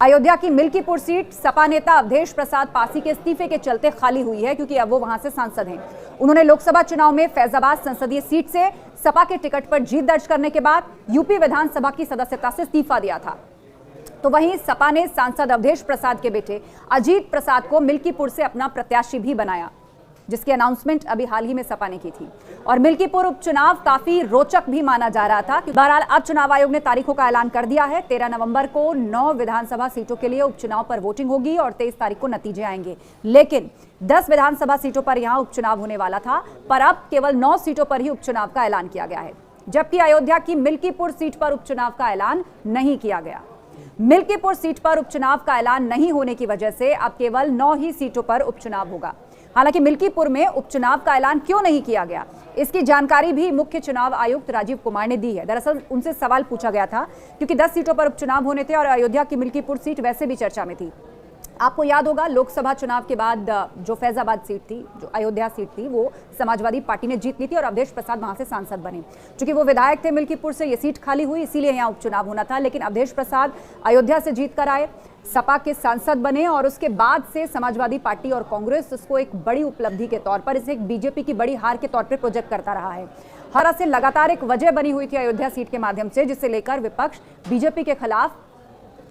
अयोध्या की मिल्कीपुर सीट सपा नेता अवधेश प्रसाद पासी के इस्तीफे के चलते खाली हुई है, क्योंकि अब वो वहां से सांसद हैं। उन्होंने लोकसभा चुनाव में फैजाबाद संसदीय सीट से सपा के टिकट पर जीत दर्ज करने के बाद यूपी विधानसभा की सदस्यता से इस्तीफा दिया था। तो वहीं सपा ने सांसद अवधेश प्रसाद के बेटे अजीत प्रसाद को मिल्कीपुर से अपना प्रत्याशी भी बनाया, जिसकी अनाउंसमेंट अभी हाल ही में सपा ने की थी। और मिल्कीपुर उपचुनाव काफी रोचक भी माना जा रहा था। बहरहाल अब चुनाव आयोग ने तारीखों का ऐलान कर दिया है। 13 नवंबर को 9 विधानसभा सीटों के लिए उपचुनाव पर वोटिंग होगी और 23 तारीख को नतीजे आएंगे। लेकिन 10 विधानसभा सीटों पर यहां उपचुनाव होने वाला था, पर अब केवल 9 सीटों पर ही उपचुनाव का ऐलान किया गया है, जबकि अयोध्या की मिल्कीपुर सीट पर उपचुनाव का ऐलान नहीं किया गया। मिल्कीपुर सीट पर उपचुनाव का ऐलान नहीं होने की वजह से अब केवल 9 ही सीटों पर उपचुनाव होगा। हालांकि मिल्कीपुर में उपचुनाव का ऐलान क्यों नहीं किया गया, इसकी जानकारी भी मुख्य चुनाव आयुक्त राजीव कुमार ने दी है। दरअसल उनसे सवाल पूछा गया था, क्योंकि 10 सीटों पर उपचुनाव होने थे और अयोध्या की मिल्कीपुर सीट वैसे भी चर्चा में थी। आपको याद होगा, लोकसभा चुनाव के बाद जो फैजाबाद सीट थी, जो अयोध्या सीट थी, वो समाजवादी पार्टी ने जीत ली थी और अवधेश प्रसाद वहां से सांसद बने। चूंकि वो विधायक थे मिल्कीपुर से, ये सीट खाली हुई, इसीलिए यहाँ उपचुनाव होना था। लेकिन अवधेश प्रसाद अयोध्या से जीत कर आए, सपा के सांसद बने और उसके बाद से समाजवादी पार्टी और कांग्रेस इसको एक बड़ी उपलब्धि के तौर पर, इसे एक बीजेपी की बड़ी हार के तौर पर प्रोजेक्ट करता रहा है। हर तरह से लगातार एक वजह बनी हुई थी अयोध्या सीट के माध्यम से, जिसे लेकर विपक्ष बीजेपी के खिलाफ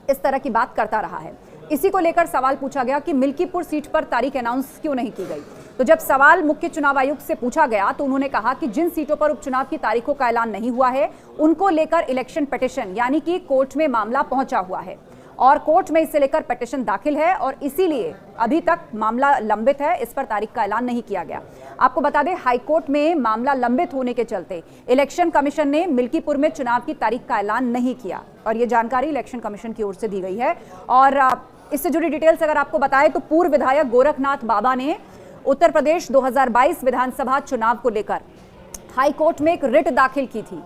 इस तरह की बात करता रहा है। इसी को लेकर सवाल पूछा गया कि मिल्कीपुर सीट पर तारीख अनाउंस क्यों नहीं की गई। तो जब सवाल मुख्य चुनाव आयुक्त से पूछा गया तो उन्होंने कहा कि जिन सीटों पर उपचुनाव की तारीखों का ऐलान नहीं हुआ है, उनको लेकर इलेक्शन पिटीशन यानी कि कोर्ट में मामला पहुंचा हुआ है और कोर्ट में इसे लेकर पिटीशन दाखिल है और इसीलिए अभी तक मामला लंबित है। इस पर तारीख का ऐलान नहीं किया गया। आपको बता दें, हाईकोर्ट में मामला लंबित होने के चलते इलेक्शन कमीशन ने मिल्कीपुर में चुनाव की तारीख का ऐलान नहीं किया और ये जानकारी इलेक्शन कमीशन की ओर से दी गई है। और इससे जुड़ी डिटेल्स अगर आपको बताएं तो पूर्व विधायक गोरखनाथ बाबा ने उत्तर प्रदेश 2022 विधानसभा चुनाव को लेकर हाईकोर्ट में एक रिट दाखिल की थी।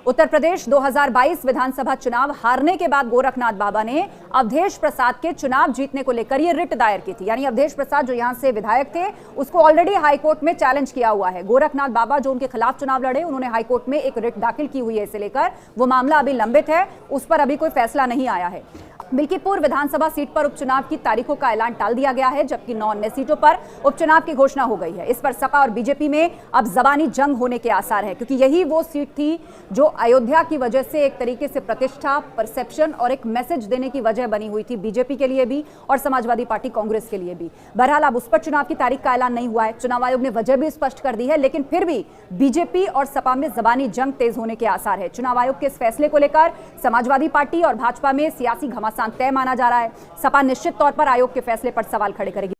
उत्तर प्रदेश 2022 विधानसभा चुनाव हारने के बाद गोरखनाथ बाबा ने अवधेश प्रसाद के चुनाव जीतने को लेकर ये रिट दायर की थी। यानी अवधेश प्रसाद जो यहां से विधायक थे, उसको ऑलरेडी हाईकोर्ट में चैलेंज किया हुआ है। गोरखनाथ बाबा जो उनके खिलाफ चुनाव लड़े, उन्होंने हाईकोर्ट में एक रिट दाखिल की हुई है। इसे लेकर वो मामला अभी लंबित है, उस पर अभी कोई फैसला नहीं आया है। मिल्कीपुर विधानसभा सीट पर उपचुनाव की तारीखों का ऐलान टाल दिया गया है, जबकि 9 अन्य सीटों पर उपचुनाव की घोषणा हो गई है। इस पर सपा और बीजेपी में अब जबानी जंग होने के आसार है, क्योंकि यही वो सीट थी जो अयोध्या की वजह से एक तरीके से प्रतिष्ठा, परसेप्शन और एक मैसेज देने की वजह बनी हुई थी, बीजेपी के लिए भी और समाजवादी पार्टी कांग्रेस के लिए भी। बहरहाल अब उस पर चुनाव की तारीख का ऐलान नहीं हुआ है। चुनाव आयोग ने वजह भी स्पष्ट कर दी है, लेकिन फिर भी बीजेपी और सपा में जबानी जंग तेज होने के आसार है। चुनाव आयोग के इस फैसले को लेकर समाजवादी पार्टी और भाजपा में सियासी घमासान तय माना जा रहा है। सपा निश्चित तौर पर आयोग के फैसले पर सवाल खड़े करेगी।